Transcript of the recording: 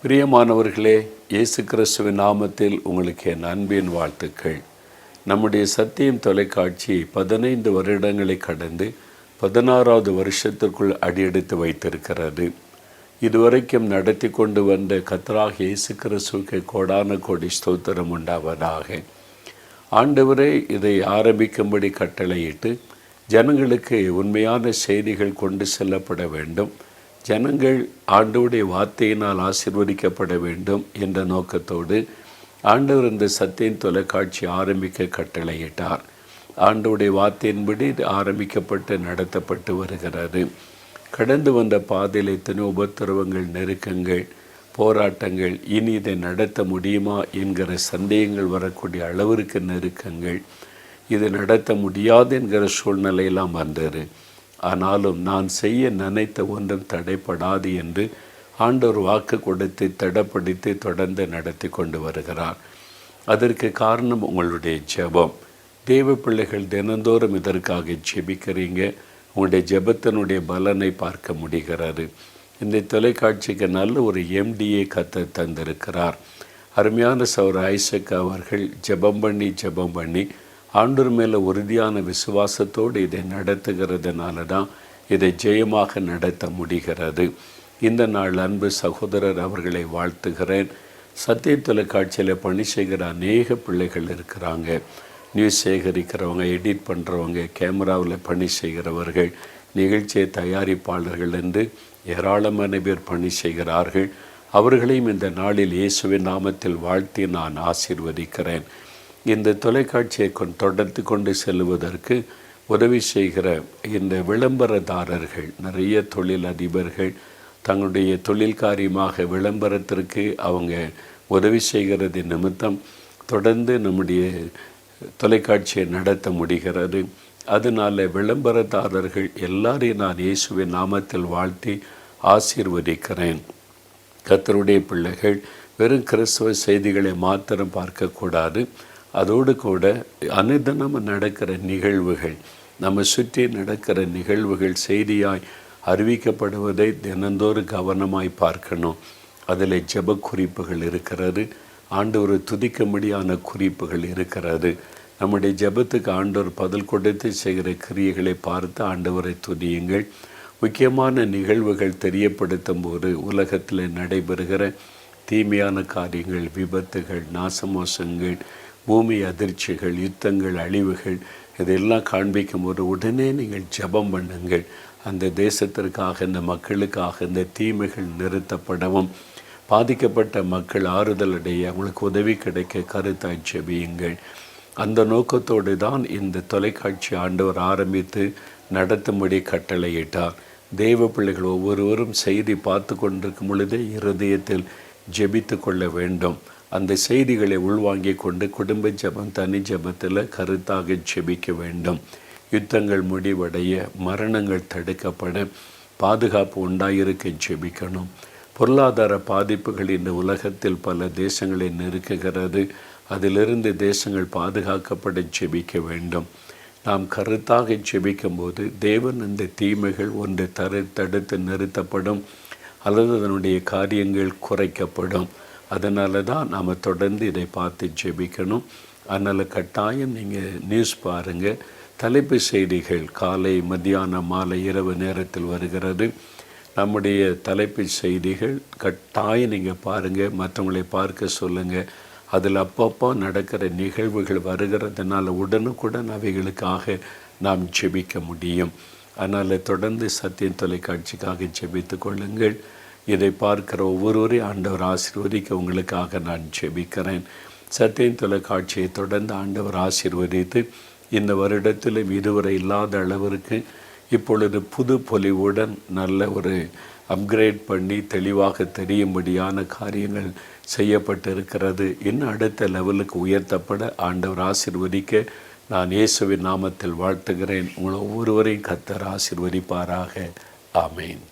பிரியமானவர்களே, இயேசு கிறிஸ்துவின் நாமத்தில் உங்களுக்கு என் அன்பின் வாழ்த்துக்கள். நம்முடைய சத்தியம் தொலைக்காட்சி 15 வருடங்களை கடந்து 16வது வருஷத்திற்குள் அடியெடுத்து வைத்திருக்கிறது. இதுவரைக்கும் நடத்தி கொண்டு வந்த கர்த்தராகிய இயேசு கிறிஸ்துவுக்கு கோடான கோடி ஸ்தோத்திரம் உண்டாவதாக. ஆண்டவரே இதை ஆரம்பிக்கும்படி கட்டளையிட்டு ஜனங்களுக்கு உண்மையான செய்திகள் கொண்டு செல்லப்பட வேண்டும், ஜனங்கள் ஆண்டவருடைய வார்த்தையினால் ஆசீர்வதிக்கப்பட வேண்டும் என்ற நோக்கத்தோடு ஆண்டவர் இந்த சத்தியம் தொலைக்காட்சி ஆரம்பிக்க கட்டளையிட்டார். ஆண்டவருடைய வார்த்தையின்படி ஆரம்பிக்கப்பட்டு நடத்தப்பட்டு வருகிறது. கடந்து வந்த பாதையில் எத்தனை உபத்திரவங்கள், நெருக்கங்கள், போராட்டங்கள், இனி இதை நடத்த முடியுமா என்கிற சந்தேகங்கள் வரக்கூடிய அளவிற்கு நெருக்கங்கள், இதை நடத்த முடியாது என்கிற சூழ்நிலையெல்லாம் வந்தது. ஆனாலும் நான் செய்ய நினைத்த ஒன்றும் தடைப்படாது என்று ஆண்டவர் வாக்கு கொடுத்து தடைப்படுத்தி தொடர்ந்து நடத்தி கொண்டு வருகிறார். அதற்கு காரணம் உங்களுடைய ஜெபம். தேவ பிள்ளைகள் தினந்தோறும் இதற்காக ஜெபிக்கிறீங்க. உங்களுடைய ஜெபத்தினுடைய பலனை பார்க்க முடிகிறது. இந்த தொலைக்காட்சிக்கு நல்ல ஒரு MDA கத்த தந்திருக்கிறார். அருமையான சௌர ஐசக் அவர்கள் ஜெபம் பண்ணி ஆண்டவர் மேலே உறுதியான விசுவாசத்தோடு இதை நடத்துகிறதுனால தான் இதை ஜெயமாக நடத்த முடிகிறது. இந்த நாள் அன்பு சகோதரர் அவர்களை வாழ்த்துகிறேன். சத்திய தொலைக்காட்சியில் பணி செய்கிற அநேக பிள்ளைகள் இருக்கிறாங்க. நியூஸ் சேகரிக்கிறவங்க, எடிட் பண்ணுறவங்க, கேமராவில் பணி செய்கிறவர்கள், நிகழ்ச்சியை தயாரிப்பாளர்கள் என்று ஏராளமான பேர் பணி செய்கிறார்கள். அவர்களையும் இந்த நாளில் இயேசுவின் நாமத்தில் வாழ்த்தி நான் ஆசீர்வதிக்கிறேன். இந்த தொலைக்காட்சியை தொடர்ந்து கொண்டு செல்வதற்கு உதவி செய்கிற இந்த விளம்பரதாரர்கள், நிறைய தொழில் அதிபர்கள் தங்களுடைய தொழில் காரியமாக விளம்பரத்திற்கு அவங்க உதவி செய்கிறது நிமித்தம் தொடர்ந்து நம்முடைய தொலைக்காட்சியை நடத்த முடிகிறது. அதனால் விளம்பரதாரர்கள் எல்லாரையும் நான் இயேசுவின் நாமத்தில் வாழ்த்தி ஆசீர்வதிக்கிறேன். கர்த்தருடைய பிள்ளைகள் வெறும் கிறிஸ்துவ செய்திகளை மாத்திரம் பார்க்கக்கூடாது. அதோடு கூட அனுதினம் நடக்கிற நிகழ்வுகள், நம்ம சுற்றி நடக்கிற நிகழ்வுகள் செய்தியாய் அறிவிக்கப்படுவதை தினந்தோறும் கவனமாய் பார்க்கணும். அதில் ஜெப குறிப்புகள் இருக்கிறது, ஆண்டவர் துதிக்கும்படியான குறிப்புகள் இருக்கிறது. நம்முடைய ஜெபத்துக்கு ஆண்டவர் பதில் கொடுத்து செய்கிற கிரியைகளை பார்த்து ஆண்டவரை துதியுங்கள். முக்கியமான நிகழ்வுகள் தெரியப்படுத்தும் போது உலகத்தில் நடைபெறுகிற தீமையான காரியங்கள், விபத்துகள், நாசமோசங்கள், பூமி அதிர்ச்சிகள், யுத்தங்கள், அழிவுகள் இதெல்லாம் காண்பிக்கும் போது உடனே நீங்கள் ஜெபம் பண்ணுங்கள். அந்த தேசத்திற்காக, இந்த மக்களுக்காக இந்த தீமைகள் நிறுத்தப்படவும், பாதிக்கப்பட்ட மக்கள் ஆறுதல் அடைய, அவங்களுக்கு உதவி கிடைக்க கருத்தாய் ஜெபியுங்கள். அந்த நோக்கத்தோடு தான் இந்த தொலைக்காட்சி ஆண்டவர் ஆரம்பித்து நடத்தும்படி கட்டளையிட்டார். தெய்வ பிள்ளைகள் ஒவ்வொருவரும் செய்தி பார்த்து கொண்டிருக்கும் பொழுதே இருதயத்தில் ஜெபித்து கொள்ள வேண்டும். அந்த செய்திகளை உள்வாங்கி கொண்டு குடும்ப ஜெபம், தனி ஜெபத்தில் கருத்தாக ஜெபிக்க வேண்டும். யுத்தங்கள் முடிவடைய, மரணங்கள் தடுக்கப்பட, பாதுகாப்பு உண்டாயிருக்க ஜெபிக்கணும். பொருளாதார பாதிப்புகள் இந்த உலகத்தில் பல தேசங்களை நெருக்குகிறது. அதிலிருந்து தேசங்கள் பாதுகாக்கப்பட ஜெபிக்க வேண்டும். நாம் கருத்தாக ஜெபிக்கும் போது தேவன் அந்த தீமைகள் ஒன்று தடுத்து நிறுத்தப்படும் அல்லது அதனுடைய காரியங்கள் குறைக்கப்படும். அதனால தான் நாம் தொடர்ந்து இதை பார்த்து ஜெபிக்கணும். அதனால் கட்டாயம் நீங்கள் நியூஸ் பாருங்கள். தலைப்பு செய்திகள் காலை, மத்தியானம், மாலை, இரவு நேரத்தில் வருகிறது. நம்முடைய தலைப்பு செய்திகள் கட்டாயம் நீங்கள் பாருங்கள், மற்றவங்களை பார்க்க சொல்லுங்கள். அதில் அப்பப்போ நடக்கிற நிகழ்வுகள் வருகிறதுனால உடனுக்குடன் அவைகளுக்காக நாம் ஜெபிக்க முடியும். அதனால் தொடர்ந்து சத்தியம் தொலைக்காட்சிக்காக ஜெபித்து கொள்ளுங்கள். இதை பார்க்கிற ஒவ்வொருவரையும் ஆண்டவர் ஆசீர்வதிக்க உங்களுக்காக நான் ஜெபிக்கிறேன். சத்தியம் தொலைக்காட்சியை தொடர்ந்து ஆண்டவர் ஆசீர்வதித்து இந்த வருடத்திலும் இதுவரை இல்லாத அளவிற்கு இப்பொழுது புது பொலிவுடன் நல்ல ஒரு அப்கிரேட் பண்ணி தெளிவாக தெரியும்படியான காரியங்கள் செய்யப்பட்டிருக்கிறது. இன்னும் அடுத்த லெவலுக்கு உயர்த்தப்பட ஆண்டவர் ஆசீர்வதிக்க நான் இயேசுவின் நாமத்தில் வாழ்த்துகிறேன். உங்களை ஒவ்வொருவரையும் கர்த்தர் ஆசீர்வதிப்பாராக. ஆமேன்.